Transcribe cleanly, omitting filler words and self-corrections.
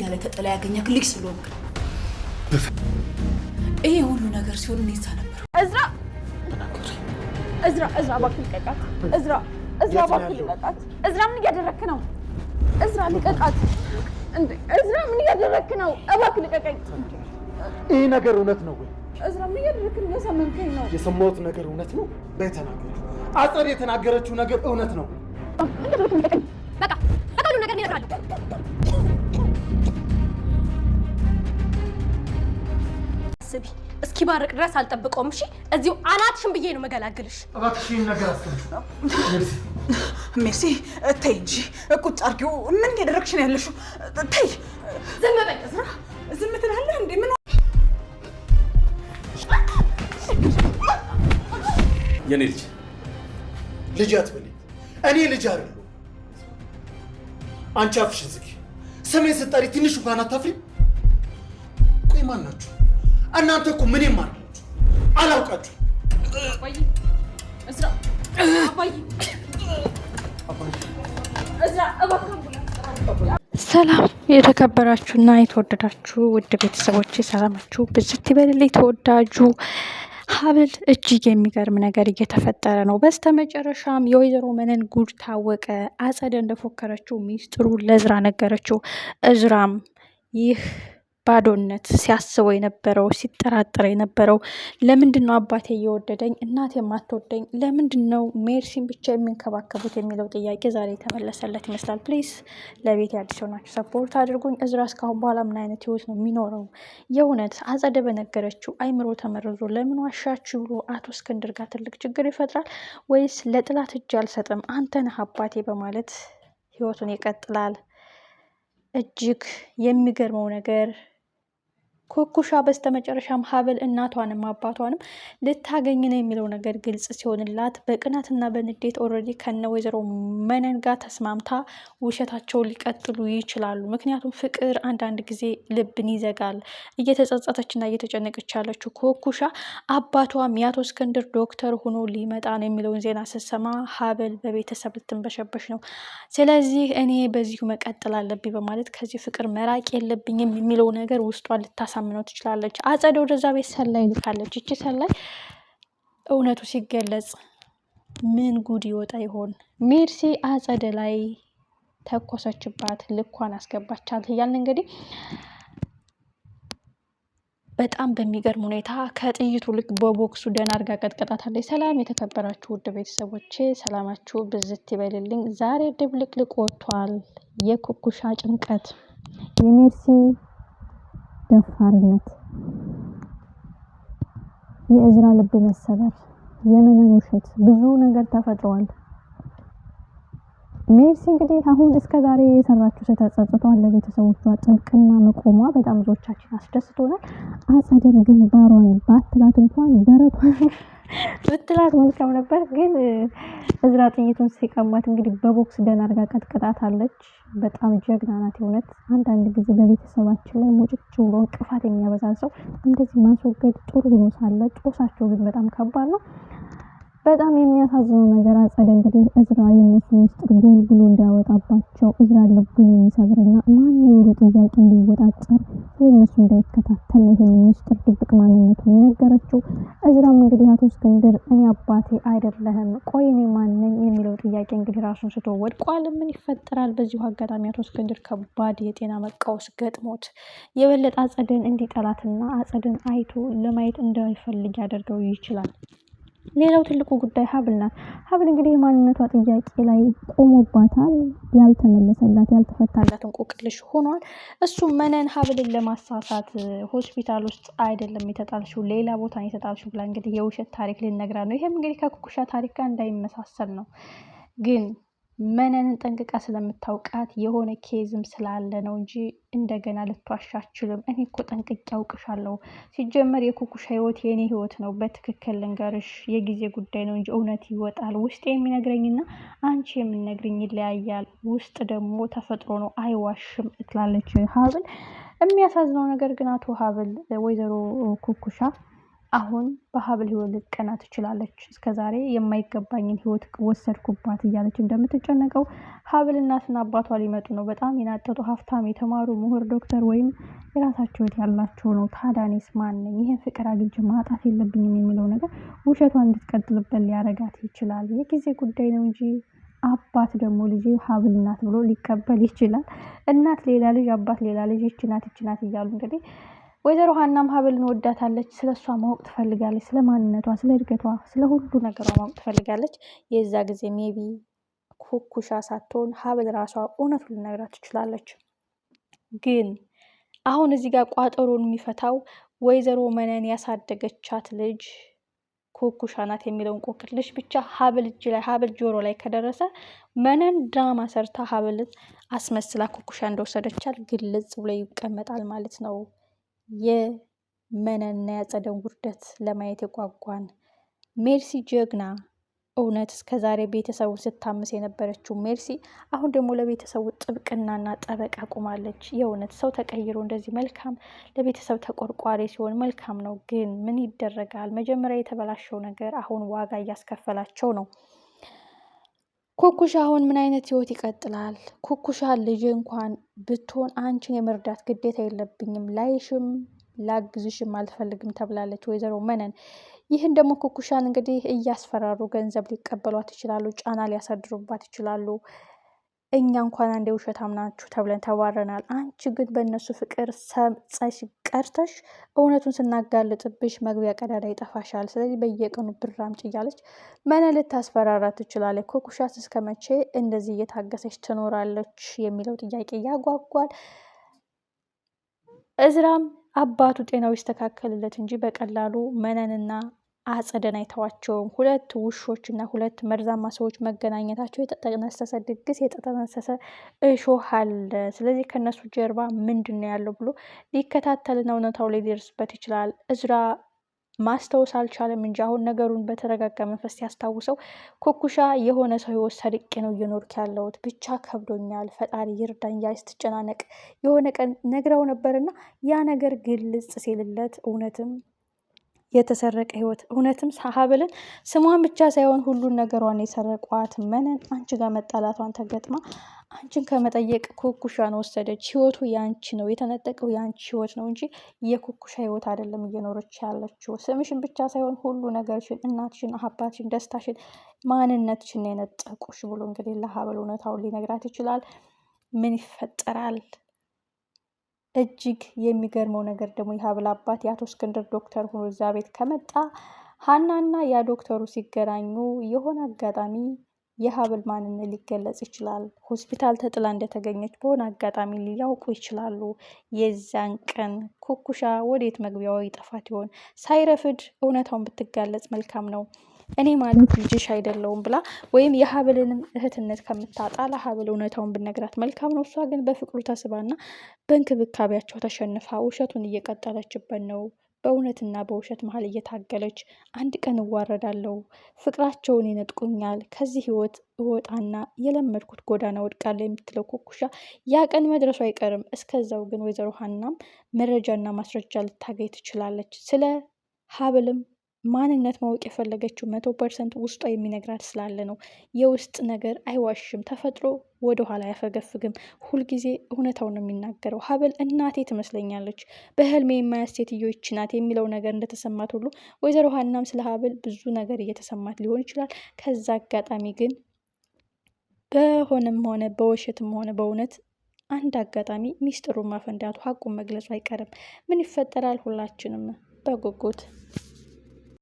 ላይ ተጠላ ያገኛክ ልጅ ስለሆንክ ይሄ ሁሉ ነገር ሲሆን እኔዛ ነበር። እዝራ እባክህ ልቀቃት። እዝራ እባክህ ልቀቃት። እዝራ ምን እያደረክ ነው? እዝራ ልቀቃት። እዝራ ምን እያደረክ ነው? እባክህ ልቀቀኝ። ይሄ ነገር እውነት ነው ወይ? እዝራ ምን እያደረክ ነው? ያሳመንከኝ ነው። የሰማሁት ነገር እውነት ነው? በተናገረ አጸድ የተናገረችው ነገር እውነት ነው? በቃ ሁሉ ነገር ይነግራል። ስቢ እስኪ ባርቅ ድረስ አልጠብቀውም። እሺ እዚሁ አናትሽን ብዬ ነው መገላግልሽ። እባክሽ ይሄን ነገር አስቀምጪ። ሜርሲ ተይ እንጂ ቁጭ አድርጊው። ምን እያደረግሽ ነው ያለሽው? ተይ ዝም በይ እዝራ። ዝም ትላለህ እንዴ? ምን የኔ ልጅ አትበለኝ። እኔ ልጅ አይደለሁ። አንቺ አፍሽን ዝጊ። ስሜን ስትጠሪ ትንሽ እንኳን አታፍሪም? ቆይ ማን ናችሁ እናንተ? እኮ ምንም አላውቃችሁ። አባዬ እዝራ፣ አባዬ እዝራ እባክህ። ሰላም የተከበራችሁና የተወደዳችሁ ውድ ቤተሰቦች ሰላማችሁ ብዝት ይበልልኝ። ተወዳጁ ሀብል እጅግ የሚገርም ነገር እየተፈጠረ ነው። በስተመጨረሻም የወይዘሮ መነን ጉድ ታወቀ። አጸደ እንደፎከረችው ሚስጥሩ ለእዝራ ነገረችው። እዝራም ይህ ባዶነት ሲያስበው የነበረው ሲጠራጠር የነበረው ለምንድን ነው አባቴ እየወደደኝ እናቴ የማትወደኝ ለምንድን ነው ሜርሲን ብቻ የሚንከባከቡት የሚለው ጥያቄ ዛሬ የተመለሰለት ይመስላል። ፕሊዝ ለቤት አዲስ ሆናችሁ ሰፖርት አድርጉኝ። እዝራ እስካሁን በኋላ ምን አይነት ህይወት ነው የሚኖረው? የእውነት አጸደ በነገረችው አይምሮ ተመርዞ ለምን ዋሻችሁ ብሎ አቶ እስክንድር ጋር ትልቅ ችግር ይፈጥራል ወይስ ለጥላት እጅ አልሰጥም አንተ ነህ አባቴ በማለት ህይወቱን ይቀጥላል? እጅግ የሚገርመው ነገር ኩኩሻ በስተመጨረሻም ሀብል እናቷንም አባቷንም ልታገኝ ነው የሚለው ነገር ግልጽ ሲሆንላት በቅናትና በንዴት ኦልሬዲ ከነ ወይዘሮ መነን ጋር ተስማምታ ውሸታቸውን ሊቀጥሉ ይችላሉ። ምክንያቱም ፍቅር አንዳንድ ጊዜ ልብን ይዘጋል። እየተጸጸተችና እየተጨነቀች ያለችው ኩኩሻ አባቷም የአቶ እስክንድር ዶክተር ሆኖ ሊመጣ ነው የሚለውን ዜና ስትሰማ ሀብል በቤተሰብ ልትንበሸበሽ ነው። ስለዚህ እኔ በዚሁ መቀጠል አለብኝ በማለት ከዚህ ፍቅር መራቅ የለብኝም የሚለው ነገር ውስጧ ልታሳምነው ትችላለች። አጸደ ወደዛ ቤት ሰላይ ልካለች። እቺ ሰላይ እውነቱ ሲገለጽ ምን ጉድ ይወጣ ይሆን? ሜርሲ አጸደ ላይ ተኮሰችባት፣ ልኳን አስገባቻት እያልን እንግዲህ በጣም በሚገርም ሁኔታ ከጥይቱ ልክ በቦክሱ ደህና አድርጋ ቀጥቀጣታለች። ሰላም የተከበራችሁ ውድ ቤተሰቦቼ ሰላማችሁ ብዝት ይበልልኝ። ዛሬ ድብልቅልቅ ወጥቷል። የኩኩሻ ጭንቀት፣ የሜርሲ ደፋርነት፣ የእዝራ ልብ መሰበር፣ የመነን ውሸት፣ ብዙ ነገር ተፈጥሯል። ሜርሲ እንግዲህ አሁን እስከ ዛሬ የሰራችው ጸጸቷን ለቤተሰቦቿ ጥብቅና መቆሟ በጣም ብዙዎቻችን አስደስቶናል። አጸደን ግንባሯን ባትላት እንኳን ደረቷን ብትላት መልካም ነበር። ግን እዝራ ጥይቱን ሲቀማት እንግዲህ በቦክስ ደህና አድርጋ ቀጥቅጣታለች። በጣም ጀግና ናት እውነት። አንዳንድ ጊዜ በቤተሰባችን ላይ ሙጭጭ ብሎ እንቅፋት የሚያበዛን ሰው እንደዚህ ማስወገድ ጥሩ ሆኖ ሳለ ጦሳቸው ግን በጣም ከባድ ነው። በጣም የሚያሳዝነው ነገር አጸደ እንግዲህ እዝራ የነሱ ሚስጥር ጎል ብሎ እንዲያወጣባቸው እዝራ ልቡን የሚሰብርና ማን የውሉ ጥያቄ እንዲወጣጨር ስለነሱ እንዳይከታተል ይህን ሚስጥር ድብቅ ማንነቱን የነገረችው። እዝራም እንግዲህ አቶ እስክንድር እኔ አባቴ አይደለህም ቆይ እኔ ማን ነኝ የሚለው ጥያቄ እንግዲህ ራሱን ስቶ ወድቋል። ምን ይፈጠራል? በዚሁ አጋጣሚ አቶ እስክንድር ከባድ የጤና መቃወስ ገጥሞት የበለጠ አጸደን እንዲጠላትና አጸደን አይቶ ለማየት እንዳይፈልግ ያደርገው ይችላል። ሌላው ትልቁ ጉዳይ ሀብል ናት። ሀብል እንግዲህ የማንነቷ ጥያቄ ላይ ቆሞባታል። ያልተመለሰላት ያልተፈታላት እንቆቅልሽ ሆኗል። እሱ መነን ሀብልን ለማሳሳት ሆስፒታል ውስጥ አይደለም የተጣልሽው ሌላ ቦታ የተጣልሽው ብላ እንግዲህ የውሸት ታሪክ ልነግራት ነው። ይሄም እንግዲህ ከኩኩሻ ታሪክ ጋር እንዳይመሳሰል ነው። ግን መነንን ጠንቅቃ ስለምታውቃት የሆነ ኬዝም ስላለ ነው እንጂ እንደገና ልትዋሻ አትችልም። እኔ እኮ ጠንቅቄ ያውቅሻለሁ። ሲጀመር የኩኩሻ ህይወት የኔ ህይወት ነው። በትክክል ልንገርሽ የጊዜ ጉዳይ ነው እንጂ እውነት ይወጣል። ውስጥ የሚነግረኝና አንቺ የምነግርኝ ይለያያል። ውስጥ ደግሞ ተፈጥሮ ነው አይዋሽም ትላለች ሀብል። የሚያሳዝነው ነገር ግን አቶ ሀብል ወይዘሮ ኩኩሻ አሁን በሀብል ህይወት ልትቀና ትችላለች። እስከዛሬ የማይገባኝን ህይወት ወሰድኩባት እያለች እንደምትጨነቀው ሀብል እናትና አባቷ ሊመጡ ነው። በጣም የናጠጡ ሀብታም፣ የተማሩ ምሁር፣ ዶክተር ወይም የራሳቸው ህይወት ያላቸው ነው። ታዲያ እኔስ ማን ነኝ? ይህን ፍቅር አግኝቼ ማጣት የለብኝም የሚለው ነገር ውሸቷን እንድትቀጥልበት ሊያረጋት ይችላል። የጊዜ ጉዳይ ነው እንጂ አባት ደግሞ ልጅ ሀብል እናት ብሎ ሊቀበል ይችላል። እናት ሌላ ልጅ፣ አባት ሌላ ልጅ፣ ይህች ናት እያሉ እንግዲህ ወይዘሮ ሀናም ሀብልን ወዳታለች። ስለ እሷ ማወቅ ትፈልጋለች። ስለ ማንነቷ፣ ስለ እድገቷ፣ ስለ ሁሉ ነገሯ ማወቅ ትፈልጋለች። የዛ ጊዜ ሜቢ ኩኩሻ ሳትሆን ሀብል ራሷ እውነቱን ልነግራት ትችላለች። ግን አሁን እዚህ ጋር ቋጠሮን የሚፈታው ወይዘሮ መነን ያሳደገቻት ልጅ ኩኩሻ ናት የሚለውን እንቆቅልሽ ብቻ ሀብል እጅ ላይ ሀብል ጆሮ ላይ ከደረሰ መነን ድራማ ሰርታ ሀብልን አስመስላ ኩኩሻ እንደወሰደቻል ግልጽ ብሎ ይቀመጣል ማለት ነው። የመነንና ያጸደን ውርደት ለማየት የጓጓን ሜርሲ ጀግና፣ እውነት እስከዛሬ ቤተሰቡ ስታምስ የነበረችው ሜርሲ አሁን ደግሞ ለቤተሰቡ ጥብቅናና ጠበቃ ቆማለች። የእውነት ሰው ተቀይሮ እንደዚህ መልካም ለቤተሰብ ተቆርቋሪ ሲሆን መልካም ነው። ግን ምን ይደረጋል፣ መጀመሪያ የተበላሸው ነገር አሁን ዋጋ እያስከፈላቸው ነው። ኩኩሻ አሁን ምን አይነት ህይወት ይቀጥላል? ኩኩሻ ልጅ እንኳን ብትሆን አንቺን የመርዳት ግዴታ የለብኝም፣ ላይሽም ላግዝሽም አልፈልግም ተብላለች ወይዘሮ መነን። ይህን ደግሞ ኩኩሻን እንግዲህ እያስፈራሩ ገንዘብ ሊቀበሏት ይችላሉ፣ ጫና ሊያሳድሩባት ይችላሉ። እኛ እንኳን አንዴ ውሸታም ናችሁ ተብለን ተባረናል። አንቺ ግን በእነሱ ፍቅር ሰምፀሽ ቀርተሽ እውነቱን ስናጋልጥብሽ መግቢያ ቀዳዳ ይጠፋሻል። ስለዚህ በየቀኑ ብር አምጪ እያለች መነን ልታስፈራራ ትችላለች። ኩኩሻስ እስከ መቼ እንደዚህ እየታገሰች ትኖራለች የሚለው ጥያቄ ያጓጓል። እዝራም አባቱ ጤናው ይስተካከልለት እንጂ በቀላሉ መነንና አጸደን አይተዋቸውም። ሁለት ውሾች እና ሁለት መርዛማ ሰዎች መገናኘታቸው የተጠነሰሰ ድግስ፣ የተጠነሰሰ እሾህ አለ። ስለዚህ ከነሱ ጀርባ ምንድን ነው ያለው ብሎ ሊከታተልና እውነታው ላይ ሊደርስበት ይችላል። እዝራ ማስታወስ አልቻለም እንጂ አሁን ነገሩን በተረጋጋ መንፈስ ሲያስታውሰው ኩኩሻ የሆነ ሰው ህይወት ሰርቄ ነው እየኖርክ ያለሁት፣ ብቻ ከብዶኛል፣ ፈጣሪ ይርዳኝ እያለች ስትጨናነቅ የሆነ ቀን ነግረው ነበርና ያ ነገር ግልጽ ሲልለት እውነትም የተሰረቀ ህይወት እውነትም ሀብልን ስሟን ብቻ ሳይሆን ሁሉን ነገሯን የሰረቋት መነን አንቺ ጋር መጣላቷን ተገጥማ አንቺን ከመጠየቅ ኩኩሻን ወሰደች። ህይወቱ ያንቺ ነው፣ የተነጠቀው ያንቺ ህይወት ነው እንጂ የኩኩሻ ህይወት አይደለም እየኖረች ያለችው። ስምሽን ብቻ ሳይሆን ሁሉ ነገርሽን፣ እናትሽን፣ አባትሽን፣ ደስታሽን፣ ማንነትሽን የነጠቁሽ ብሎ እንግዲህ ለሀብል እውነታውን ሊነግራት ይችላል። ምን ይፈጠራል? እጅግ የሚገርመው ነገር ደግሞ የሀብል አባት የአቶ እስክንድር ዶክተር ሆኖ እዛ ቤት ከመጣ ሀናና ያ ዶክተሩ ሲገናኙ የሆነ አጋጣሚ የሀብል ማንነት ሊገለጽ ይችላል። ሆስፒታል ተጥላ እንደተገኘች በሆነ አጋጣሚ ሊያውቁ ይችላሉ። የዛን ቀን ኩኩሻ ወዴት መግቢያው ይጠፋት ይሆን? ሳይረፍድ እውነታውን ብትጋለጽ መልካም ነው። እኔ ማለት ልጅሽ አይደለውም ብላ ወይም የሀብልንም እህትነት ከምታጣ ለሀብል እውነታውን ብነግራት መልካም ነው። እሷ ግን በፍቅሩ ተስባና በእንክብካቤያቸው ተሸንፋ ውሸቱን እየቀጠለችበት ነው። በእውነትና በውሸት መሀል እየታገለች አንድ ቀን እዋረዳለሁ፣ ፍቅራቸውን ይነጥቁኛል፣ ከዚህ ህይወት እወጣና የለመድኩት ጎዳና ወድቃለሁ የምትለው ኩኩሻ ያ ቀን መድረሱ አይቀርም። እስከዛው ግን ወይዘሮ ሀናም መረጃና ማስረጃ ልታገኝ ትችላለች። ስለ ሀብልም ማንነት ማወቅ የፈለገችው 100% ውስጧ የሚነግራት ስላለ ነው። የውስጥ ነገር አይዋሽም። ተፈጥሮ ወደኋላ አያፈገፍግም። ሁልጊዜ እውነታው ነው የሚናገረው። ሀብል እናቴ ትመስለኛለች፣ በህልሜ የማያት ሴትዮ ይህች ናት የሚለው ነገር እንደተሰማት ሁሉ ወይዘሮ ሀናም ስለ ሀብል ብዙ ነገር እየተሰማት ሊሆን ይችላል። ከዛ አጋጣሚ ግን በሆነም ሆነ በውሸትም ሆነ በእውነት አንድ አጋጣሚ ሚስጥሩን ማፈንዳቱ ሀቁን መግለጹ አይቀርም። ምን ይፈጠራል? ሁላችንም በጉጉት